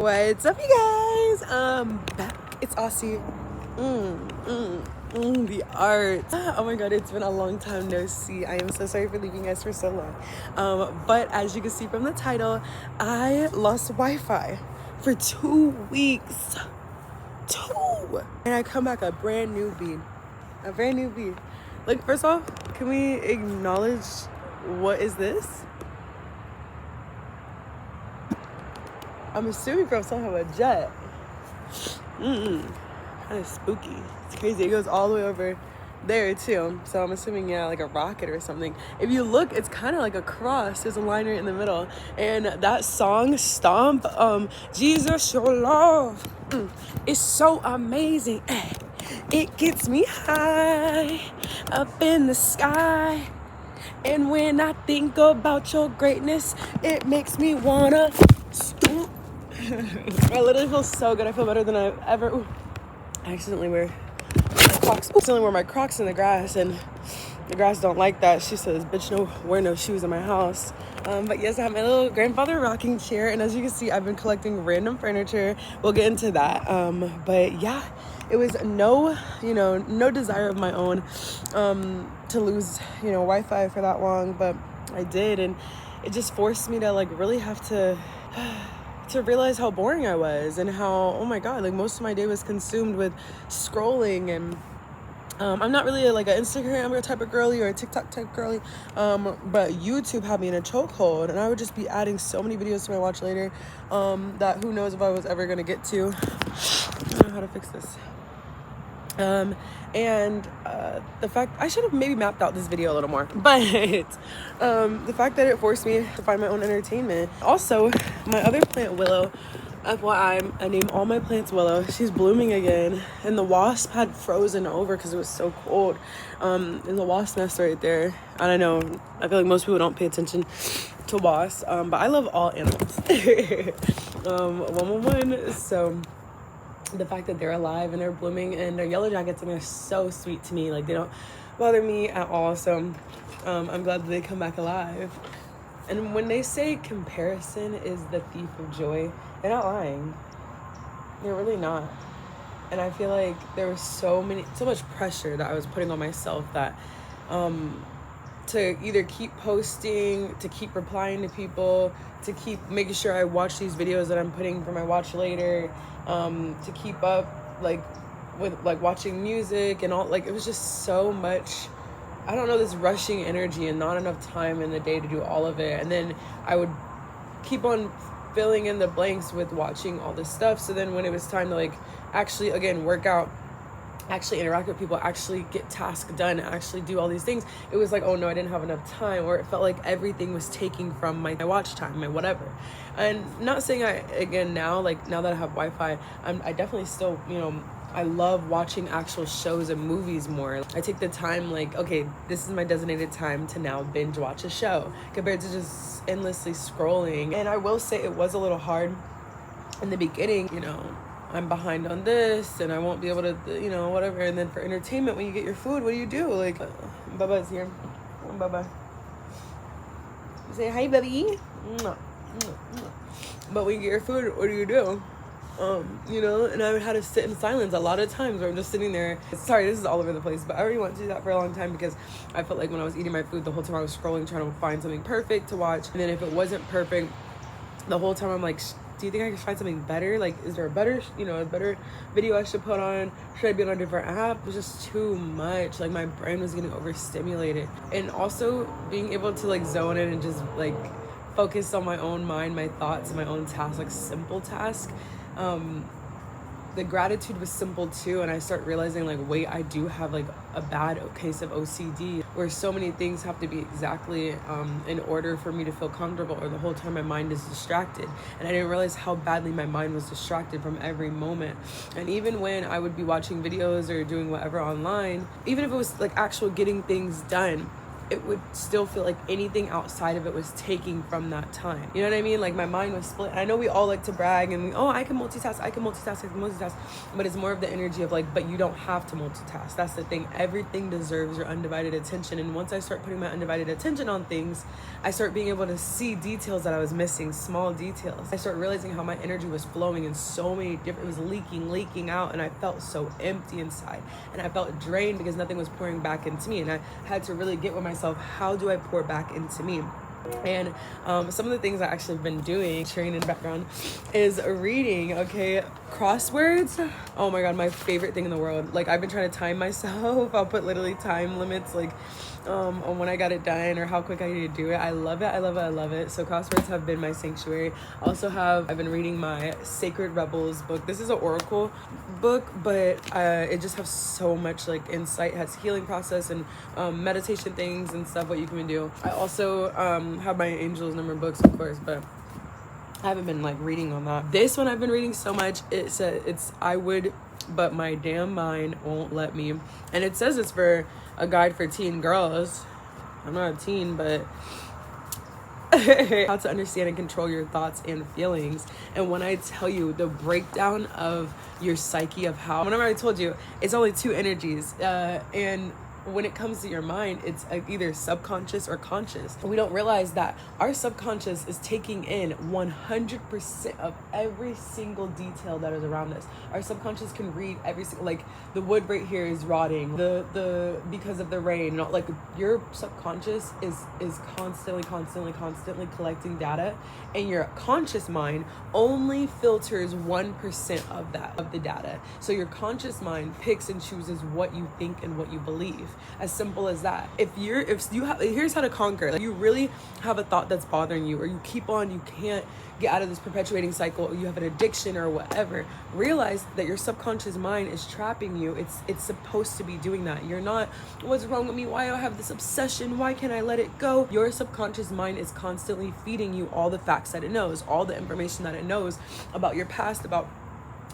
What's up, you guys? Back. It's Aussie. The art. Oh my god, it's been a long time no see. I am so sorry for leaving you guys for so long. But as you can see from the title, I lost Wi-Fi for 2 weeks. And I come back a brand new beat. Like, first off, can we acknowledge what is this? I'm assuming from some of a jet. Kind of spooky. It's crazy. It goes all the way over there too. So I'm assuming, yeah, like a rocket or something. If you look, it's kind of like a cross. There's a line right in the middle. And that song, Stomp, Jesus, your love is so amazing. It gets me high up in the sky. And when I think about your greatness, it makes me wanna stoop. I literally feel so good. I feel better than I've ever. Ooh, I accidentally wear my Crocs in the grass, and the grass don't like that. She says, "Bitch, no, wear no shoes in my house." But yes, I have my little grandfather rocking chair, and as you can see, I've been collecting random furniture. We'll get into that. But yeah, it was no desire of my own to lose Wi-Fi for that long, but I did, and it just forced me to like really have to realize how boring I was, and how, oh my god, like most of my day was consumed with scrolling. And I'm not really like an Instagram type of girly or a TikTok type girly, but YouTube had me in a chokehold, and I would just be adding so many videos to my watch later that who knows if I was ever gonna get to. I don't know how to fix this. The fact, I should have maybe mapped out this video a little more, but the fact that it forced me to find my own entertainment. Also, my other plant, Willow, FYI, I name all my plants Willow. She's blooming again, and the wasp had frozen over because it was so cold. And the wasp nest right there. And I know, I feel like most people don't pay attention to wasps, but I love all animals. So the fact that they're alive and they're blooming and they're yellow jackets, and they're so sweet to me. Like, they don't bother me at all. So I'm glad that they come back alive. And when they say comparison is the thief of joy, they're not lying. They're really not. And I feel like there was so much pressure that I was putting on myself, that to either keep posting, to keep replying to people, to keep making sure I watch these videos that I'm putting for my watch later, to keep up like with like watching music and all. Like, it was just so much, I don't know, this rushing energy and not enough time in the day to do all of it. And then I would keep on filling in the blanks with watching all this stuff. So then when it was time to like actually again work out, actually interact with people, actually get tasks done, actually do all these things, it was like, oh no, I didn't have enough time, or it felt like everything was taking from my watch time, my whatever. And not saying now that I have Wi-Fi, I definitely still, I love watching actual shows and movies more. I take the time, like, okay, this is my designated time to now binge watch a show, compared to just endlessly scrolling. And I will say it was a little hard in the beginning, I'm behind on this and I won't be able to, whatever. And then for entertainment, when you get your food, what do? Like, Bubba's here. Bubba. Say hi, Bubby. But when you get your food, what do? And I would have to sit in silence a lot of times, where I'm just sitting there. Sorry, this is all over the place, but I already wanted to do that for a long time, because I felt like when I was eating my food, the whole time I was scrolling, trying to find something perfect to watch. And then if it wasn't perfect, the whole time I'm like, do you think I can find something better? Like, is there a better video I should put on? Should I be on a different app? It was just too much. Like, my brain was getting overstimulated. And also being able to like zone in and just like focus on my own mind, my thoughts, my own tasks, like simple tasks. The gratitude was simple too, and I start realizing, like, wait, I do have like a bad case of OCD, where so many things have to be exactly in order for me to feel comfortable, or the whole time my mind is distracted. And I didn't realize how badly my mind was distracted from every moment. And even when I would be watching videos or doing whatever online, even if it was like actual getting things done, it would still feel like anything outside of it was taking from that time. You know what I mean? Like my mind was split. I know we all like to brag and I can multitask, I can multitask, but it's more of the energy of like, but you don't have to multitask. That's the thing. Everything deserves your undivided attention. And once I start putting my undivided attention on things, I start being able to see details that I was missing, small details. I start realizing how my energy was flowing in so many different, it was leaking out, and I felt so empty inside, and I felt drained because nothing was pouring back into me. And I had to really get with myself, how do I pour back into me? And some of the things I actually have been doing, sharing in the background, is reading, okay? Crosswords, oh my god, my favorite thing in the world. Like, I've been trying to time myself. I'll put literally time limits, like, on when I got it done or how quick I need to do it. I love it. So crosswords have been my sanctuary. I've been reading my Sacred Rebels book. This is an oracle book, but it just has so much like insight, has healing process and meditation things and stuff, what you can do. I also have my Angels Number books, of course, but I haven't been like reading on that. This one I've been reading so much. It's I would, but my damn mind won't let me. And it says it's for a guide for teen girls. I'm not a teen, but how to understand and control your thoughts and feelings. And when I tell you the breakdown of your psyche, of how, whenever I told you, it's only two energies, and when it comes to your mind, it's either subconscious or conscious. We don't realize that our subconscious is taking in 100% of every single detail that is around us. Our subconscious can read every single, like the wood right here is rotting, the because of the rain, not like your subconscious is constantly collecting data, and your conscious mind only filters 1% of the data. So your conscious mind picks and chooses what you think and what you believe. As simple as that. If you have, here's how to conquer. Like, you really have a thought that's bothering you, or you can't get out of this perpetuating cycle, or you have an addiction or whatever, realize that your subconscious mind is trapping you. It's supposed to be doing that. You're not, what's wrong with me? Why do I have this obsession? Why can't I let it go? Your subconscious mind is constantly feeding you all the facts that it knows, all the information that it knows about your past, about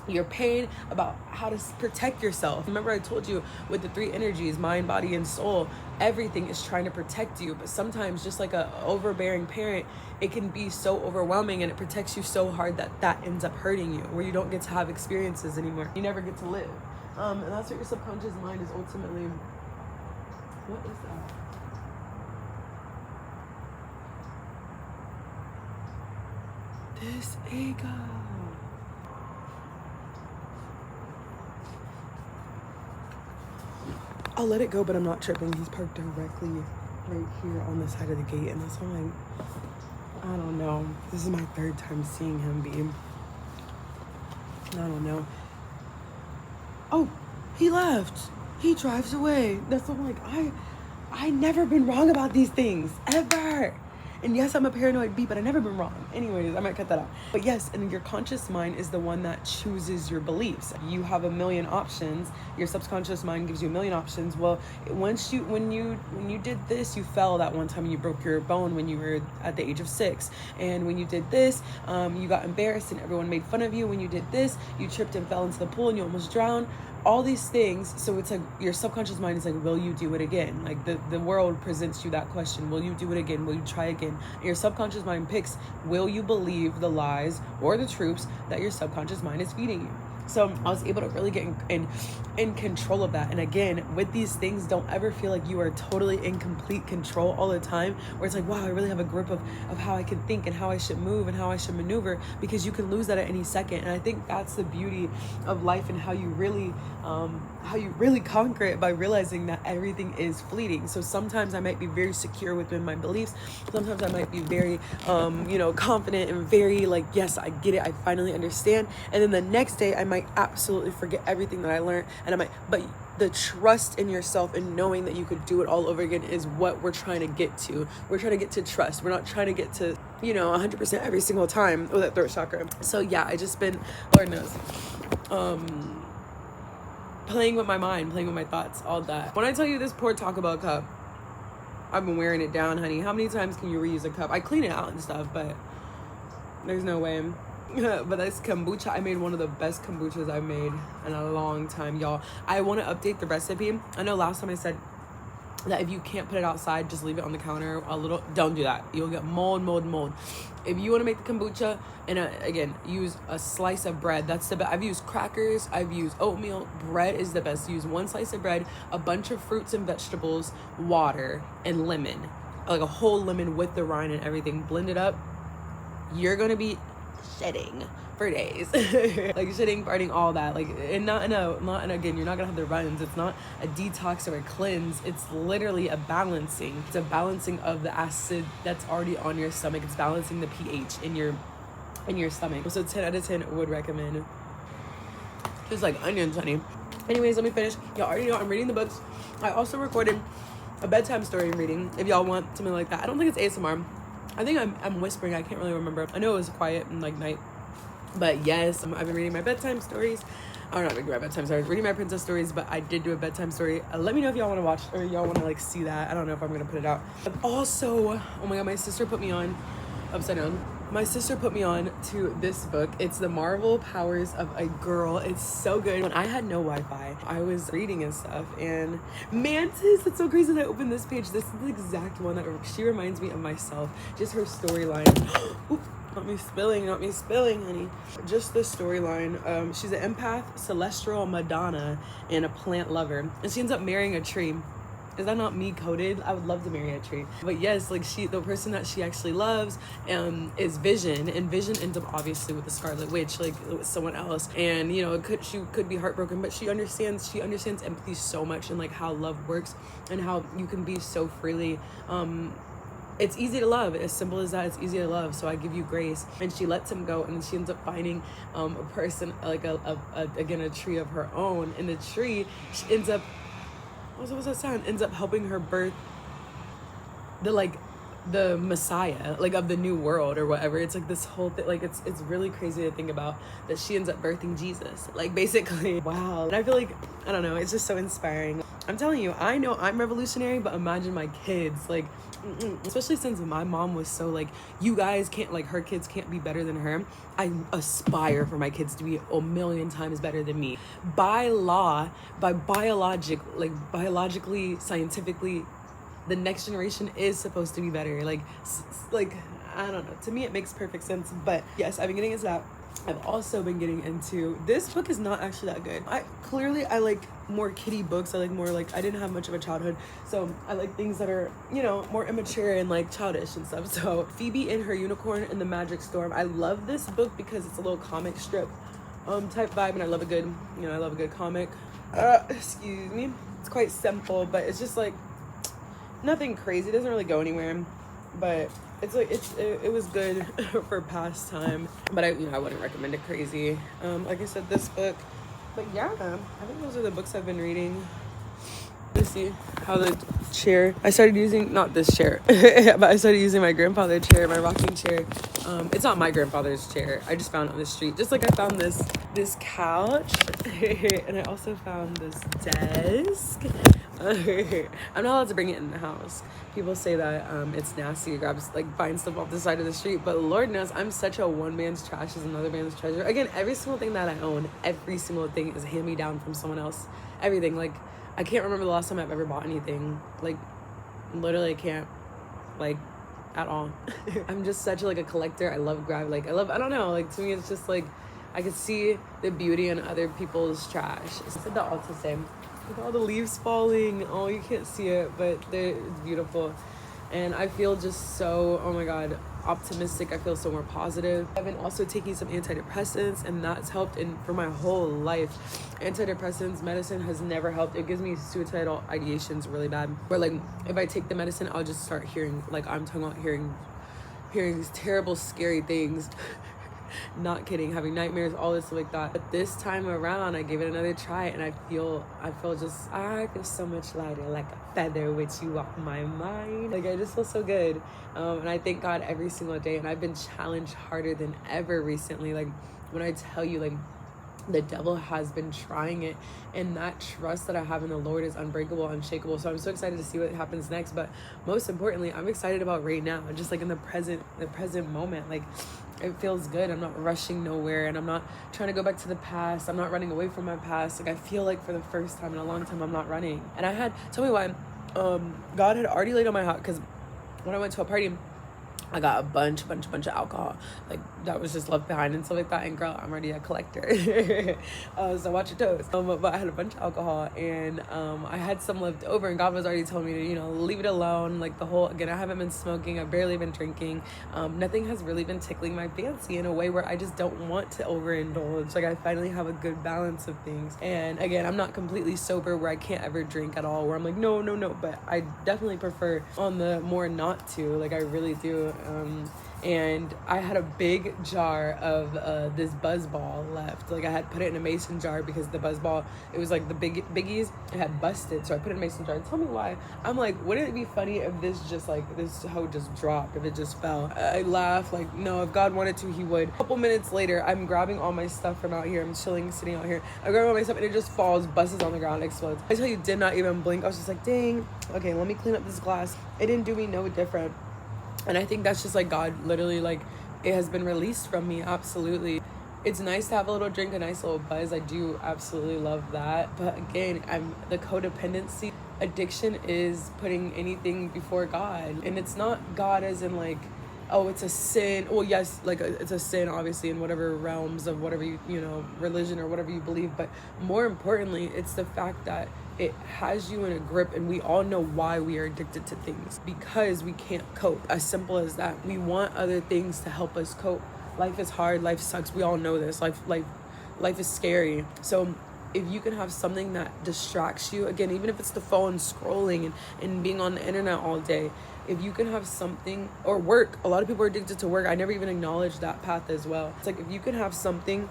your pain, about how to protect yourself. Remember I told you with the three energies, mind, body, and soul, everything is trying to protect you. But sometimes, just like a overbearing parent, it can be so overwhelming, and it protects you so hard that ends up hurting you, where you don't get to have experiences anymore. You never get to live. And that's what your subconscious mind is ultimately. What is that? This ego. I'll let it go, but I'm not tripping. He's parked directly right here on the side of the gate, and that's why I'm like, I don't know. This is my third time seeing him be. I don't know. Oh, he left. He drives away. That's what I'm like, I never been wrong about these things, ever. And yes, I'm a paranoid bee, but I've never been wrong. Anyways, I might cut that out. But yes, and your conscious mind is the one that chooses your beliefs. You have a million options. Your subconscious mind gives you a million options. Well, when you did this, you fell that one time, you broke your bone when you were at the age of 6. And when you did this, you got embarrassed and everyone made fun of you. When you did this, you tripped and fell into the pool and you almost drowned. All these things. So it's like your subconscious mind is like, will you do it again? Like the world presents you that question. Will you do it again? Will you try again? And your subconscious mind picks, will you believe the lies or the truths that your subconscious mind is feeding you? So I was able to really get in control of that. And again, with these things, don't ever feel like you are totally in complete control all the time, where it's like, wow, I really have a grip of how I can think and how I should move and how I should maneuver, because you can lose that at any second. And I think that's the beauty of life, and how you really conquer it, by realizing that everything is fleeting. So sometimes I might be very secure within my beliefs. Sometimes I might be very, confident and very like, yes, I get it. I finally understand. And then the next day I might absolutely forget everything that I learned, but the trust in yourself and knowing that you could do it all over again is what we're trying to get to. We're trying to get to trust. We're not trying to get to, 100% every single time with that throat chakra. So yeah, I just been, Lord knows, playing with my mind, playing with my thoughts, all that. When I tell you this poor Taco Bell cup, I've been wearing it down, honey. How many times can you reuse a cup? I clean it out and stuff, but there's no way. But that's kombucha. I made one of the best kombuchas I've made in a long time, y'all. I want to update the recipe. I know last time I said that if you can't put it outside, just leave it on the counter a little. Don't do that. You'll get mold. If you want to make the kombucha, and again, use a slice of bread. That's the best. I've used crackers, I've used oatmeal. Bread is the best. Use one slice of bread, a bunch of fruits and vegetables, water, and lemon, like a whole lemon with the rind and everything. Blend it up. You're gonna be shitting for days. Like shitting, farting, all that. Like, and not in again, you're not gonna have the runs. It's not a detox or a cleanse. It's literally a balancing. It's a balancing of the acid that's already on your stomach. It's balancing the pH in your stomach. So 10 out of 10 would recommend. Just like onions, honey. Anyways, let me finish. Y'all already know I'm reading the books. I also recorded a bedtime story reading if y'all want something like that. I don't think it's ASMR. I think I'm whispering. I can't really remember. I know it was quiet and like night. But yes, I've been reading my bedtime stories. I'm not reading my bedtime stories, reading my princess stories, but I did do a bedtime story. Let me know if y'all want to watch or y'all want to like see that. I don't know if I'm going to put it out. But also, oh my God, my sister put me on, upside down. My sister put me on to this book. It's The Marvel Powers of a Girl. It's so good. When I had no Wi-Fi, I was reading and stuff. And Mantis, it's so crazy that I opened this page. This is the exact one that she reminds me of myself. Just her storyline. Not me spilling, honey. Just the storyline. She's an empath, celestial Madonna, and a plant lover. And she ends up marrying a tree. Is that not me coded? I would love to marry a tree. But yes, like the person that she actually loves is Vision. And Vision ends up obviously with the Scarlet Witch, like with someone else. And you know, she could be heartbroken, but she understands empathy so much, and like how love works and how you can be so freely it's easy to love. As simple as that. It's easy to love. So I give you grace. And she lets him go, and she ends up finding a person, like a tree of her own. And the tree, she ends up, what's that sound? Ends up helping her birth the Messiah, like of the new world or whatever. It's like this whole thing, like it's really crazy to think about that she ends up birthing Jesus, like basically. Wow. And I feel like, I don't know, it's just so inspiring. I'm telling you, I know I'm revolutionary, but imagine my kids, like especially since my mom was so like, you guys can't, like her kids can't be better than her. I aspire for my kids to be a million times better than me. By law, biologically, scientifically, the next generation is supposed to be better. Like I don't know. To me, it makes perfect sense. But yes, I've been getting into that. I've also been getting into, this book is not actually that good. I like more kiddie books. I didn't have much of a childhood, so I like things that are, you know, more immature and like childish and stuff. So Phoebe and Her Unicorn and the Magic Storm. I love this book because it's a little comic strip type vibe, and I love a good comic. Excuse me. It's quite simple, but it's just like nothing crazy. It doesn't really go anywhere, but it's like it was good for pastime, but I wouldn't recommend it crazy. Like I said, this book, but yeah, I think those are the books I've been reading. Let's see how the chair, I started using, not this chair, but I started using my grandfather's chair, my rocking chair. It's not my grandfather's chair. I just found it on the street. Just like I found this couch, and I also found this desk. I'm not allowed to bring it in the house. People say that it's nasty to find stuff off the side of the street, but Lord knows I'm such a one man's trash is another man's treasure. Again, every single thing that I own, every single thing is hand me down from someone else. Everything. Like, I can't remember the last time I've ever bought anything. Like, literally I can't, like, at all. I'm just such like a collector. I love I don't know, like to me it's just like I could see the beauty in other people's trash. I said that all to say, with all the leaves falling, oh, you can't see it, but it's beautiful. And I feel just so, oh my God, optimistic. I feel so more positive. I've been also taking some antidepressants, and that's helped for my whole life. Antidepressants, medicine has never helped. It gives me suicidal ideations really bad. Where like, if I take the medicine, I'll just start hearing, like I'm talking about hearing these terrible, scary things. Not kidding, having nightmares, all this stuff like that. But this time around, I gave it another try, and I feel so much lighter, like a feather with you off my mind. Like, I just feel so good. And I thank God every single day. And I've been challenged harder than ever recently. Like, when I tell you, like, the devil has been trying it, and that trust that I have in the Lord is unbreakable, unshakable. So I'm so excited to see what happens next. But most importantly, I'm excited about right now, just like in the present moment. Like, it feels good. I'm not rushing nowhere, and I'm not trying to go back to the past. I'm not running away from my past. Like, I feel like for the first time in a long time, I'm not running. And tell me why God had already laid on my heart, because when I went to a party, I got a bunch of alcohol, like that was just left behind and stuff like that. And girl, I'm already a collector. So watch your toes. But I had a bunch of alcohol, and I had some left over, and God was already telling me to, you know, leave it alone. Like again, I haven't been smoking, I've barely been drinking. Nothing has really been tickling my fancy in a way where I just don't want to overindulge. Like I finally have a good balance of things. And again, I'm not completely sober where I can't ever drink at all, where I'm like, no, but I definitely prefer on the more not to, like I really do. And I had a big jar of this Buzzball left. Like I had put it in a mason jar because the Buzzball, it was like the biggies, it had busted, so I put it in a mason jar. Tell me why. I'm like, wouldn't it be funny if this hoe just dropped, if it just fell? I laugh, like, no, if God wanted to, he would. A couple minutes later, I'm grabbing all my stuff from out here. I'm chilling, sitting out here. I'm grabbing all my stuff, and it just falls, busts on the ground, explodes. I tell you, did not even blink. I was just like, dang, okay, let me clean up this glass. It didn't do me no different. And I think that's just like God literally, like, it has been released from me. Absolutely. It's nice to have a little drink, a nice little buzz. I do absolutely love that. But again, the codependency addiction is putting anything before God. And it's not God as in like, oh, it's a sin. Well, yes, like it's a sin, obviously, in whatever realms of whatever you know, religion or whatever you believe. But more importantly, it's the fact that it has you in a grip, and we all know why we are addicted to things, because we can't cope. As simple as that. We want other things to help us cope. Life is hard. Life sucks. We all know this. Life is scary. So if you can have something that distracts you, again, even if it's the phone scrolling and being on the internet all day, if you can have something, or work, a lot of people are addicted to work. I never even acknowledged that path as well. It's like, if you can have something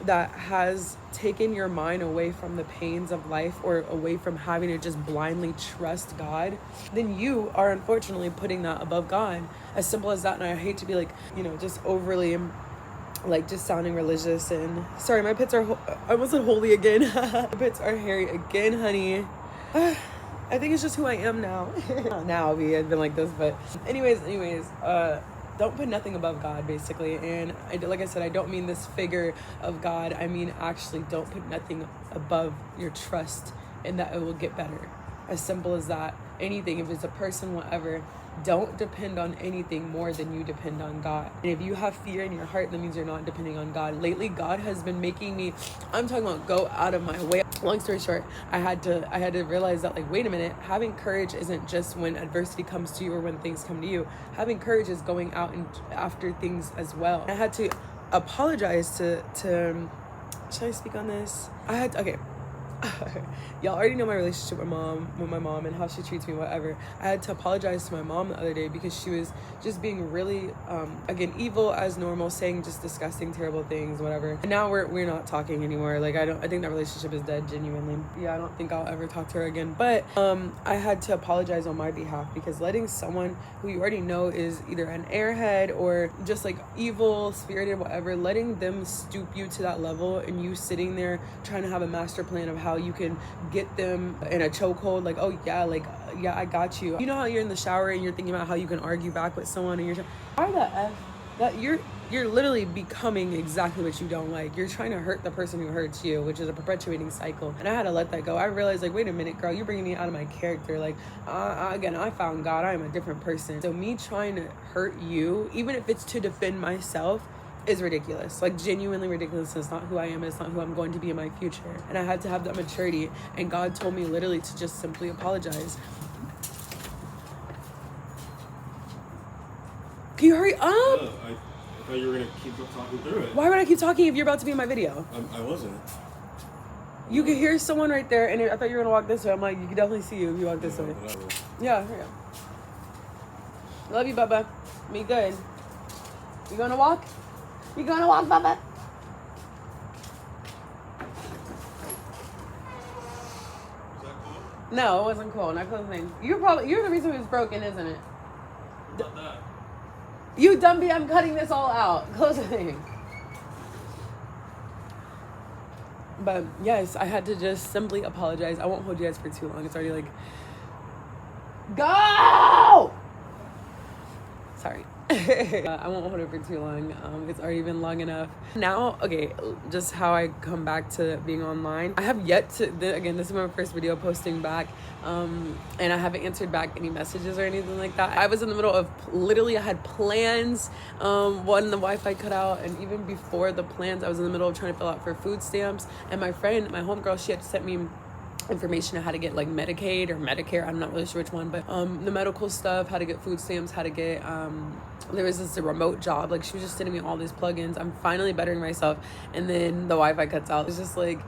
that has taken your mind away from the pains of life, or away from having to just blindly trust God, then you are unfortunately putting that above God. As simple as that. And I hate to be like, you know, just overly like just sounding religious, and sorry, my pits are I wasn't holy again. My pits are hairy again, honey. I think it's just who I am now. Now I've been like this, but anyways, don't put nothing above God, basically. And like I said, I don't mean this figure of God. I mean, actually, don't put nothing above your trust in that it will get better. As simple as that. Anything, if it's a person, whatever, don't depend on anything more than you depend on God. And if you have fear in your heart, that means you're not depending on God. Lately, God has been making me, I'm talking about go out of my way. Long story short, I had to realize that, like, wait a minute, having courage isn't just when adversity comes to you or when things come to you. Having courage is going out and after things as well. I had to apologize to should I speak on this? Okay. Y'all already know my relationship with my mom and how she treats me, whatever. I had to apologize to my mom the other day because she was just being really again, evil as normal, saying just disgusting, terrible things, whatever. And now we're not talking anymore. Like, I think that relationship is dead, genuinely. Yeah, I don't think I'll ever talk to her again. But I had to apologize on my behalf, because letting someone who you already know is either an airhead or just like evil spirited, whatever, letting them stoop you to that level, and you sitting there trying to have a master plan of how you can get them in a chokehold, like, oh yeah, like, yeah, I got you. You know how you're in the shower and you're thinking about how you can argue back with someone, and why the F that you're literally becoming exactly what you don't like. You're trying to hurt the person who hurts you, which is a perpetuating cycle. And I had to let that go. I realized, like, wait a minute, girl, you're bringing me out of my character. Like, again, I found God. I am a different person. So me trying to hurt you, even if it's to defend myself, is ridiculous. Like, genuinely ridiculous. It's not who I am. It's not who I'm going to be in my future. And I had to have that maturity. And God told me literally to just simply apologize. Can you hurry up? I thought you were going to keep talking through it. Why would I keep talking if you're about to be in my video? I wasn't. You could hear someone right there, and I thought you were going to walk this way. I'm like, you can definitely see you if you walk this way. Whatever. Yeah, here you go. Love you, Bubba. Me good. You gonna walk? You gonna walk, Bubba? Is that cool? No, it wasn't cool. Not close thing. You're the reason it was broken, isn't it? What about that? You dummy, I'm cutting this all out. Close the thing. But yes, I had to just simply apologize. I won't hold you guys for too long. It's already like, go! sorry. I won't hold it for too long. It's already been long enough. Now, okay, just how I come back to being online. I have yet to, again, this is my first video posting back, and I haven't answered back any messages or anything like that. I was in the middle of, literally, I had plans, when the Wi-Fi cut out, and even before the plans, I was in the middle of trying to fill out for food stamps, and my friend, my homegirl, she had sent me information on how to get like Medicaid or Medicare, I'm not really sure which one, but the medical stuff, how to get food stamps, how to get there was this remote job, like she was just sending me all these plugins. I'm finally bettering myself, and then the Wi-Fi cuts out. It's just like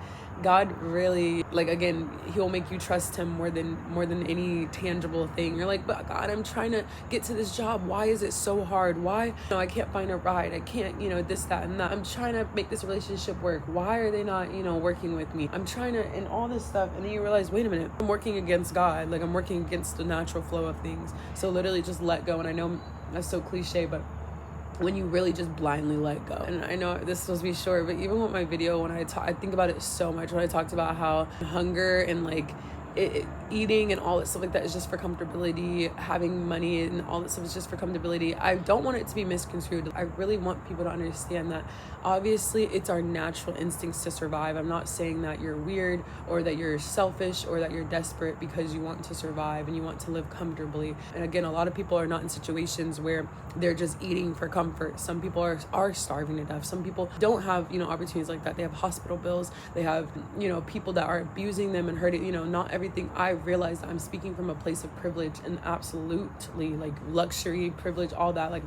God really, like, again, he'll make you trust him more than any tangible thing. You're like, but God, I'm trying to get to this job. Why is it so hard? Why? I can't find a ride. I can't, this, that, and that. I'm trying to make this relationship work. Why are they not, working with me? I'm trying to, and all this stuff. And then you realize, wait a minute, I'm working against God. Like, I'm working against the natural flow of things. So literally just let go. And I know that's so cliche, but when you really just blindly let go. And I know this is supposed to be short, but even with my video, when I think about it so much, when I talked about how hunger and like eating and all that stuff like that is just for comfortability, having money and all that stuff is just for comfortability. I don't want it to be misconstrued. I really want people to understand that obviously it's our natural instincts to survive. I'm not saying that you're weird or that you're selfish or that you're desperate because you want to survive and you want to live comfortably. And again, a lot of people are not in situations where they're just eating for comfort. Some people are starving to death. Some people don't have, opportunities like that. They have hospital bills. They have, people that are abusing them and hurting, not everything. I realized I'm speaking from a place of privilege and absolutely like luxury, privilege, all that. Like,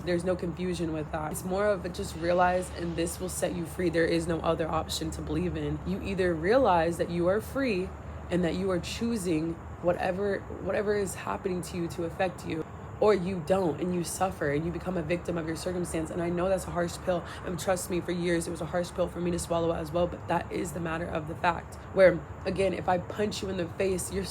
there's no confusion with that. It's more of just realize, and this will set you free. There is no other option to believe in. You either realize that you are free and that you are choosing whatever is happening to you to affect you, or you don't, and you suffer and you become a victim of your circumstance. And I know that's a harsh pill, and trust me, for years it was a harsh pill for me to swallow as well, but that is the matter of the fact. Where again, if I punch you in the face, you're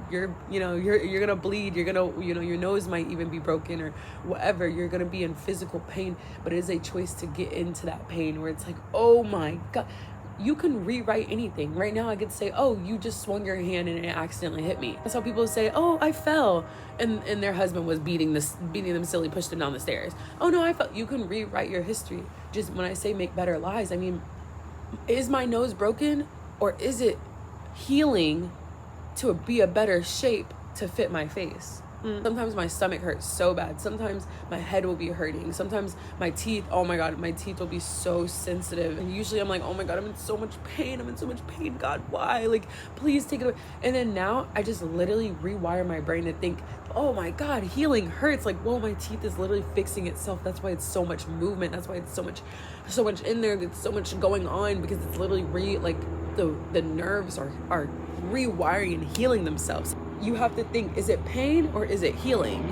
gonna bleed, you're gonna, your nose might even be broken or whatever, you're gonna be in physical pain. But it is a choice to get into that pain where it's like, oh my God, you can rewrite anything. Right now I could say, oh, you just swung your hand and it accidentally hit me. That's how people say, oh, I fell, and their husband was beating them silly, pushed them down the stairs. Oh no, I fell. You can rewrite your history. Just when I say make better lies, I mean, is my nose broken, or is it healing to be a better shape to fit my face? Sometimes my stomach hurts so bad. Sometimes my head will be hurting. Sometimes my teeth, oh my God, my teeth will be so sensitive. And usually I'm like, oh my God, I'm in so much pain. God, why? Like, please take it away. And then now I just literally rewire my brain to think, oh my God, healing hurts. Like, whoa, my teeth is literally fixing itself. That's why it's so much movement. That's why it's so much in there. There's so much going on, because it's literally the nerves are rewiring and healing themselves. You have to think, is it pain or is it healing?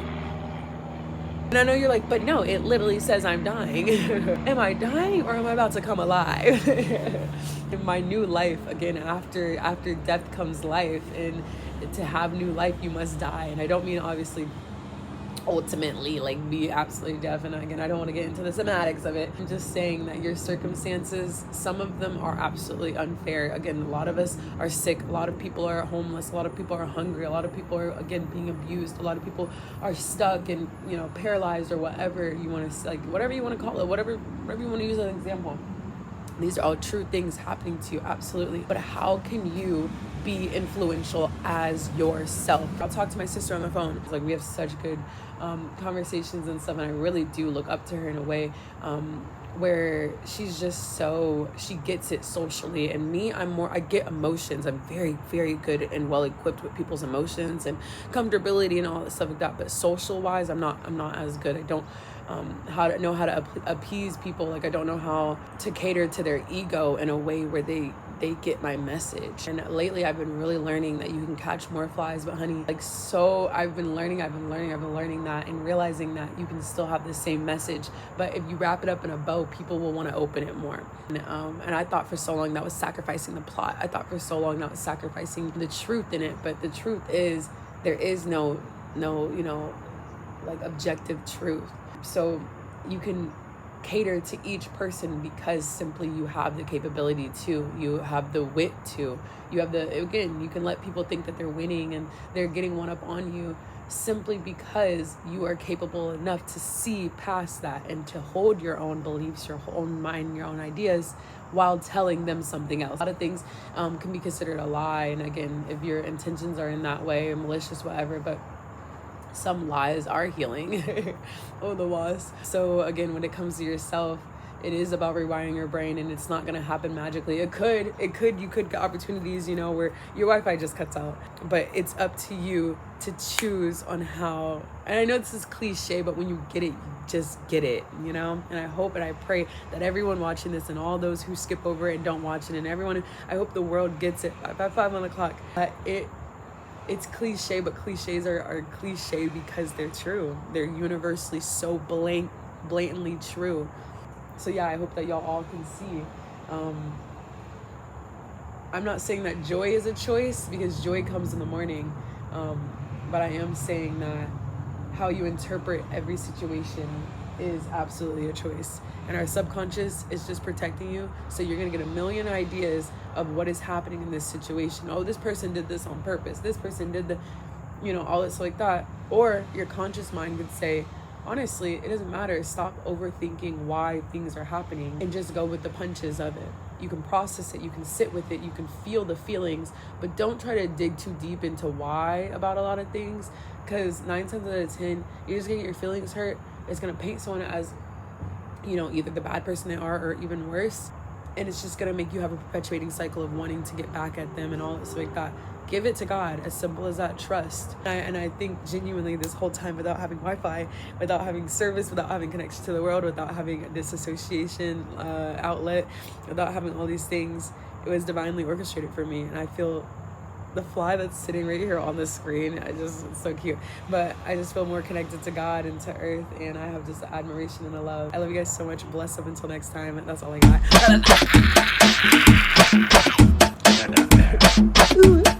And I know you're like, but no, it literally says I'm dying. Am I dying or am I about to come alive? In my new life, again, after death comes life, and to have new life, you must die. And I don't mean obviously ultimately like be absolutely deaf, and again, I don't want to get into the semantics of it. I'm just saying that your circumstances, some of them are absolutely unfair. Again, a lot of us are sick, a lot of people are homeless, a lot of people are hungry, a lot of people are, again, being abused, a lot of people are stuck and paralyzed, or whatever you want to, like, whatever you want to call it, whatever you want to use as an example. These are all true things happening to you, absolutely. But how can you be influential as yourself? I'll talk to my sister on the phone. It's like we have such good conversations and stuff, and I really do look up to her in a way where she's just she gets it socially. And me, I get emotions. I'm very, very good and well equipped with people's emotions and comfortability and all that stuff like that. But social wise, I'm not as good. I don't how to appease people. Like, I don't know how to cater to their ego in a way where they get my message. And lately I've been really learning that you can catch more flies with honey. Like, so I've been learning that, and realizing that you can still have the same message, but if you wrap it up in a bow, people will want to open it more. And I thought for so long that was sacrificing the plot. I thought for so long that was sacrificing the truth in it. But the truth is, there is no like objective truth. So you can cater to each person because simply you have the capability to, you have the wit to, you have the, again, you can let people think that they're winning and they're getting one up on you simply because you are capable enough to see past that and to hold your own beliefs, your own mind, your own ideas while telling them something else. A lot of things can be considered a lie, and again, if your intentions are in that way, malicious, whatever, but some lies are healing. Oh, the wasp. So again, when it comes to yourself, it is about rewiring your brain, and it's not going to happen magically. You could get opportunities, you know, where your Wi-Fi just cuts out, but it's up to you to choose on how. And I know this is cliche, but when you get it, you just get it, you know? And I hope and I pray that everyone watching this and all those who skip over it and don't watch it, and everyone, I hope the world gets it by 5 on the clock. It's cliche, but cliches are cliche because they're true. They're universally so blatantly true. So yeah, I hope that y'all all can see. I'm not saying that joy is a choice, because joy comes in the morning. But I am saying that how you interpret every situation is absolutely a choice. And our subconscious is just protecting you. So you're going to get a million ideas of what is happening in this situation. Oh, this person did this on purpose. This person did all this like that. Or your conscious mind could say, honestly, it doesn't matter. Stop overthinking why things are happening and just go with the punches of it. You can process it, you can sit with it, you can feel the feelings, but don't try to dig too deep into why about a lot of things, because 9 times out of 10, you're just gonna get your feelings hurt. It's gonna paint someone as, either the bad person they are or even worse. And it's just gonna make you have a perpetuating cycle of wanting to get back at them and all this like that. Give it to God, as simple as that. Trust. And I think genuinely this whole time, without having Wi-Fi, without having service, without having connection to the world, without having a disassociation outlet, without having all these things, it was divinely orchestrated for me. And I feel the fly that's sitting right here on the screen, it's so cute. But I just feel more connected to God and to earth, and I have just admiration and a love. I love you guys so much. Bless up until next time. That's all I got.